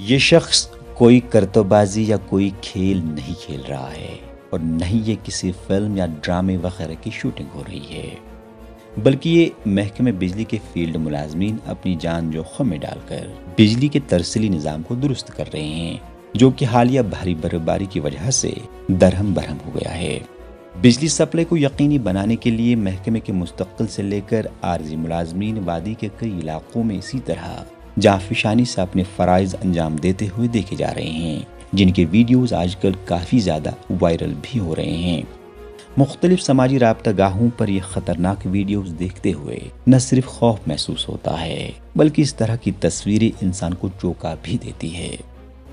یہ شخص کوئی کرتوبازی یا کوئی کھیل نہیں کھیل رہا ہے اور نہ ہی یہ کسی فلم یا ڈرامے وغیرہ کی شوٹنگ ہو رہی ہے، بلکہ یہ محکمہ بجلی کے فیلڈ ملازمین اپنی جان جوخم میں ڈال کر بجلی کے ترسیلی نظام کو درست کر رہے ہیں، جو کہ حالیہ بھاری برفباری کی وجہ سے درہم برہم ہو گیا ہے۔ بجلی سپلائی کو یقینی بنانے کے لیے محکمے کے مستقل سے لے کر عارضی ملازمین وادی کے کئی علاقوں میں اسی طرح جانفشانی سے اپنے فرائض انجام دیتے ہوئے دیکھے جا رہے ہیں، جن کے ویڈیوز آج کل کافی زیادہ وائرل بھی ہو رہے ہیں۔ مختلف سماجی رابطہ گاہوں پر یہ خطرناک ویڈیوز دیکھتے ہوئے نہ صرف خوف محسوس ہوتا ہے، بلکہ اس طرح کی تصویریں انسان کو چونکا بھی دیتی ہے۔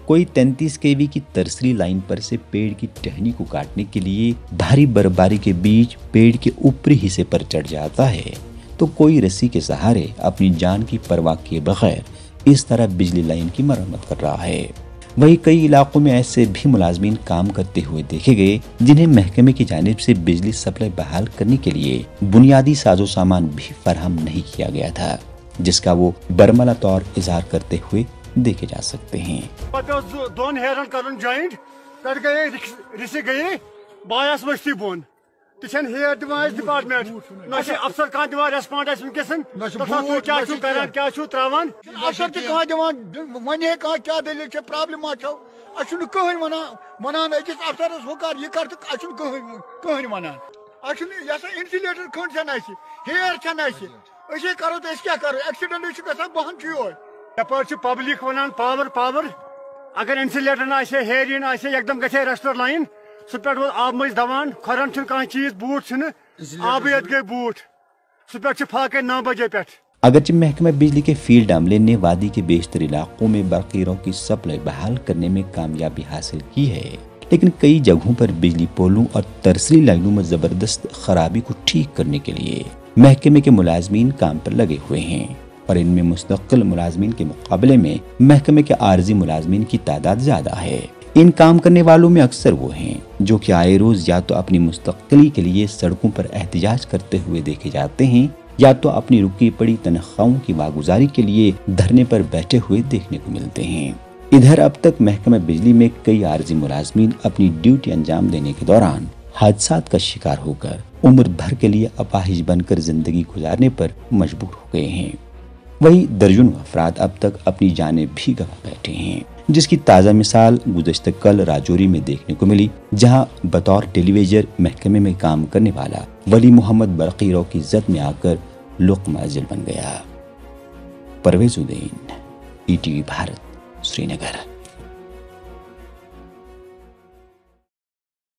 کوئی 33 kV کی ترسیلی لائن پر سے پیڑ کی ٹہنی کو کاٹنے کے لیے بھاری برفباری کے بیچ پیڑ کے اوپری حصے پر چڑھ جاتا ہے، تو کوئی رسی کے سہارے اپنی جان کی پرواہ کیے بغیر اس طرح بجلی لائن کی مرمت کر رہا ہے۔ وہی کئی علاقوں میں ایسے بھی ملازمین کام کرتے ہوئے دیکھے گئے جنہیں محکمے کی جانب سے بجلی سپلائی بحال کرنے کے لیے بنیادی ساز و سامان بھی فراہم نہیں کیا گیا تھا، جس کا وہ برملا طور اظہار کرتے ہوئے دیکھے جا سکتے ہیں۔ دون ہیرن کرن جوائنٹ پہ گئے رسی گئی بایس وسطی بون تین ہیر دان ڈپارٹمنٹ نہ افسر کھانا دان ریسپانڈ ونکسن کیا تران افسر تہ دان ون کیا دلیل پرابلم ما اچھا کہین ونان اکس افسرس ہو کر یہ کر تو اچھا کہین ونان اچھا انسلیٹر کھنڈ چھ ہیر چھ کرو تو کیا کرو ایکسیڈنٹ گھان بہن یور یپر پبلک ونان پاور پاور اگر انسلیٹر آسے ہیرین آسے ایک گھے ریسٹور لائن سہ پہ آب مز دوان کھورن کھانا چیز بوٹ آب گئی بوٹ سہ پہ فاقے 9 بجے پہ۔ اگرچہ محکمہ بجلی کے فیلڈ عملے نے وادی کے بیشتر علاقوں میں برقیروں کی سپلائی بحال کرنے میں کامیابی حاصل کی ہے، لیکن کئی جگہوں پر بجلی پولوں اور ترسیلی لائنوں میں زبردست خرابی کو ٹھیک کرنے کے لیے محکمے کے ملازمین کام پر لگے ہوئے ہیں، اور ان میں مستقل ملازمین کے مقابلے میں محکمے کے عارضی ملازمین کی تعداد زیادہ ہے۔ ان کام کرنے والوں میں اکثر وہ ہیں جو کہ آئے روز یا تو اپنی مستقلی کے لیے سڑکوں پر احتجاج کرتے ہوئے دیکھے جاتے ہیں، یا تو اپنی رکی پڑی تنخواہوں کی واگزاری کے لیے دھرنے پر بیٹھے ہوئے دیکھنے کو ملتے ہیں۔ ادھر اب تک محکمہ بجلی میں کئی عارضی ملازمین اپنی ڈیوٹی انجام دینے کے دوران حادثات کا شکار ہو کر عمر بھر کے لیے اپاہج بن کر زندگی گزارنے پر مجبور ہو گئے ہیں۔ وہی درجنوں افراد اب تک اپنی جانیں بھی گنوا بیٹھے ہیں، جس کی تازہ مثال گزشتہ کل راجوری میں دیکھنے کو ملی، جہاں بطور ٹیلی ویژر محکمے میں کام کرنے والا ولی محمد برقیروں کی زد میں آ کر لقمہ ازل بن گیا۔ پرویز الدین، ETV بھارت، سری نگر۔